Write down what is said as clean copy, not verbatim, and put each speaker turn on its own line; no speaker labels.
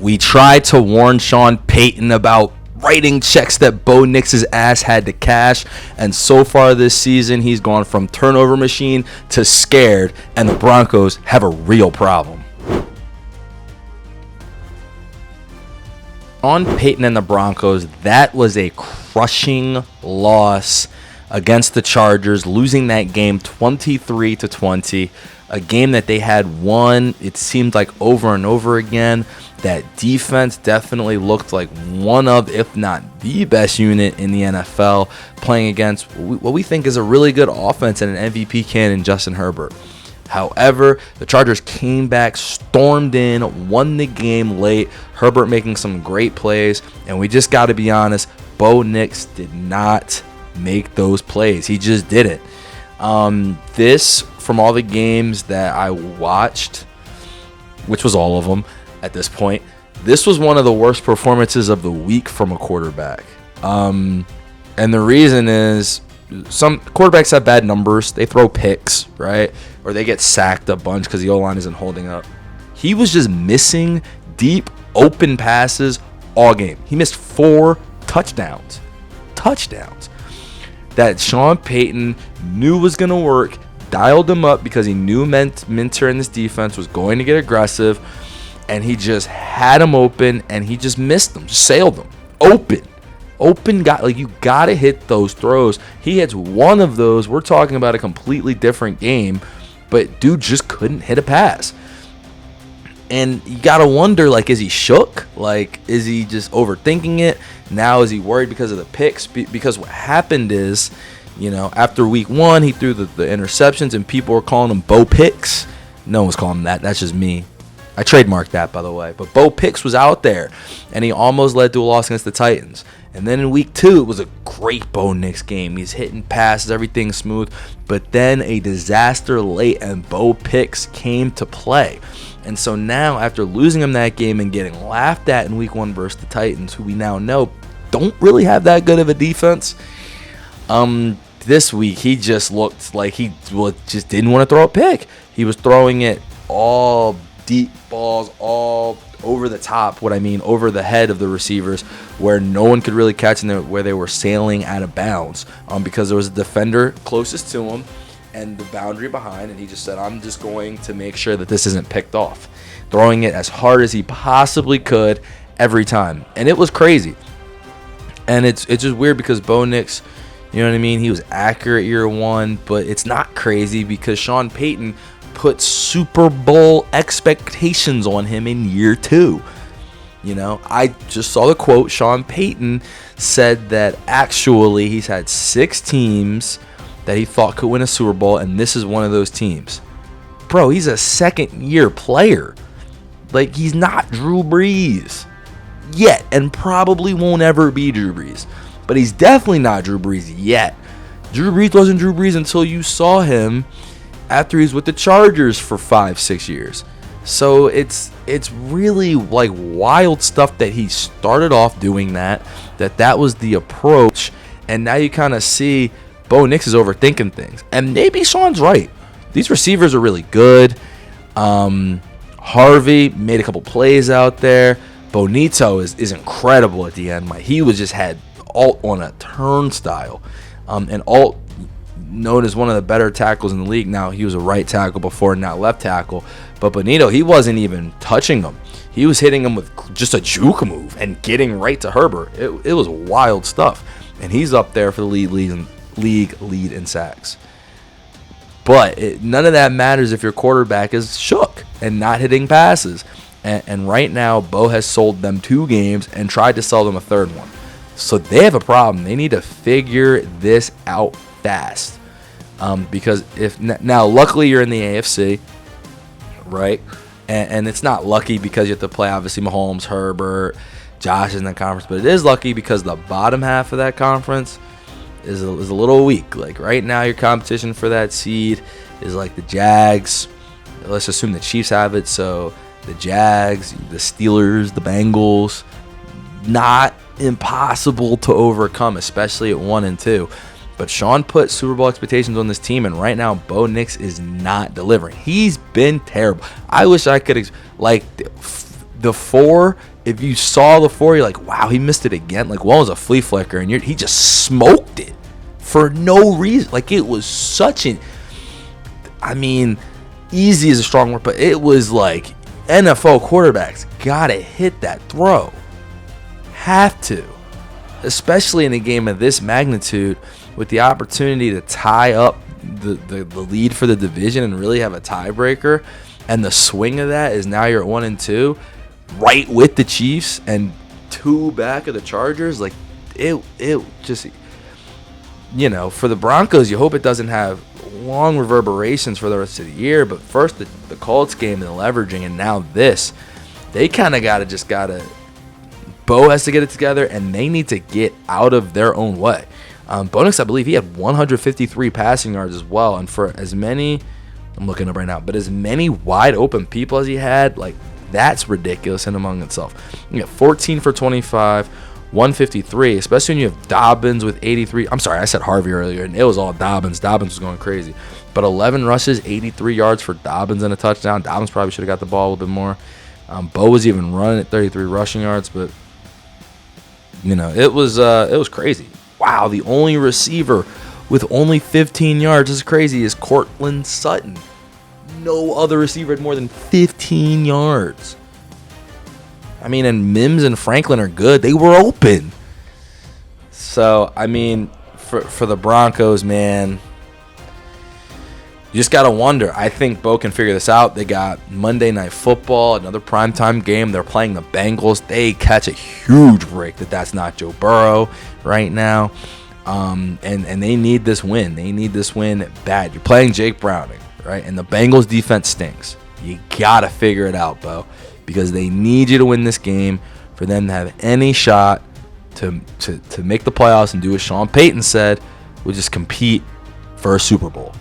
We tried to warn Sean Payton about writing checks that Bo Nix's ass had to cash, and so far this season he's gone from turnover machine to scared, and the Broncos have a real problem. On Payton and the Broncos, that was a crushing loss against the Chargers, losing that game 23-20, a game that they had won, it seemed like, over and over again. That defense definitely looked like one of, if not the best unit in the NFL, playing against what we think is a really good offense and an MVP candidate in Justin Herbert. However, the Chargers came back, stormed in, won the game late, Herbert making some great plays, and we just got to be honest, Bo Nix did not make those plays. He just didn't. This, from all the games that I watched, which was all of them at this point, this was one of the worst performances of the week from a quarterback. And the reason is, some quarterbacks have bad numbers. They throw picks, right? Or they get sacked a bunch because the O-line isn't holding up. He was just missing deep, open passes all game. He missed 4 touchdowns. That Sean Payton knew was going to work, dialed him up because he knew Minter in this defense was going to get aggressive, and he just had him open, and he just missed them, just sailed them. Open, you got to hit those throws. He hits one of those. We're talking about a completely different game, but dude just couldn't hit a pass. And you got to wonder, is he shook? Is he just overthinking it? Now is he worried because of the picks? Because what happened is, after week 1, he threw the interceptions, and people were calling him Bo Picks. No one's calling him that. That's just me. I trademarked that, by the way. But Bo Picks was out there, and he almost led to a loss against the Titans. And then in week 2, it was a great Bo Nix game. He's hitting passes, everything's smooth. But then a disaster late, and Bo Picks came to play. And so now, after losing him that game and getting laughed at in week 1 versus the Titans, who we now know don't really have that good of a defense, this week he just looked like he just didn't want to throw a pick. He was throwing it all deep balls, all over the top, over the head of the receivers, where no one could really catch them, where they were sailing out of bounds, because there was a defender closest to him and the boundary behind, and he just said, I'm just going to make sure that this isn't picked off, throwing it as hard as he possibly could every time. And it was crazy. And it's just weird because Bo Nix, he was accurate year 1, but it's not crazy because Sean Payton put Super Bowl expectations on him in year 2. I just saw the quote. Sean Payton said that actually he's had 6 teams that he thought could win a Super Bowl, and this is one of those teams. Bro, he's a second-year player. He's not Drew Brees yet, and probably won't ever be Drew Brees. But he's definitely not Drew Brees yet. Drew Brees wasn't Drew Brees until you saw him after he's with the Chargers for 5-6 years. So it's really wild stuff that he started off doing that was the approach, and now you kind of see Bo Nix is overthinking things. And maybe Sean's right. These receivers are really good. Harvey made a couple plays out there. Bonito is incredible at the end. He was just had Alt on a turnstile. And Alt, known as one of the better tackles in the league. Now, he was a right tackle before, not left tackle. But Bonito, he wasn't even touching him. He was hitting him with just a juke move and getting right to Herbert. It was wild stuff. And he's up there for the league lead in sacks. But none of that matters if your quarterback is shook and not hitting passes. And right now, Bo has sold them 2 games and tried to sell them a 3rd one. So they have a problem. They need to figure this out fast. Because now, luckily, you're in the AFC, right? And it's not lucky because you have to play, obviously, Mahomes, Herbert, Josh is in that conference. But it is lucky because the bottom half of that conference is a little weak. Right now, your competition for that seed is the Jags. Let's assume the Chiefs have it. So the Jags, the Steelers, the Bengals, not impossible to overcome, especially at 1 and 2. But Sean put Super Bowl expectations on this team, and right now Bo Nix is not delivering. He's been terrible. I wish I could The 4, if you saw the 4, you're like, wow, he missed it again. Like, one was a flea flicker, and he just smoked it for no reason. Like, it was such an, I mean, easy is a strong word, but it was like NFL quarterbacks gotta hit that throw. Have to. Especially in a game of this magnitude with the opportunity to tie up the lead for the division and really have a tiebreaker. And the swing of that is now you're at 1-2, right with the Chiefs and 2 back of the Chargers. Like, it just, you know, for the Broncos, you hope it doesn't have long reverberations for the rest of the year. But first the Colts game and the leveraging, and now this, they kind of gotta Bo has to get it together, and they need to get out of their own way. Bo Nix, I believe he had 153 passing yards as well, and for as many, I'm looking up right now, but as many wide open people as he had, like, that's ridiculous in among itself. You get 14 for 25, 153, especially when you have Dobbins with 83. I'm sorry, I said Harvey earlier, and it was all Dobbins. Dobbins was going crazy. But 11 rushes, 83 yards for Dobbins and a touchdown. Dobbins probably should have got the ball a little bit more. Bo was even running at 33 rushing yards, but, you know, it was crazy. Wow, the only receiver with only 15 yards, this is crazy, is Cortland Sutton. No other receiver had more than 15 yards. I mean, and Mims and Franklin are good. They were open. So, I mean, for the Broncos, man, you just got to wonder. I think Bo can figure this out. They got Monday Night Football, another primetime game. They're playing the Bengals. They catch a huge break that's not Joe Burrow right now. And they need this win. They need this win bad. You're playing Jake Browning, right? And the Bengals defense stinks. You got to figure it out, Bo, because they need you to win this game for them to have any shot to make the playoffs and do what Sean Payton said, which is compete for a Super Bowl.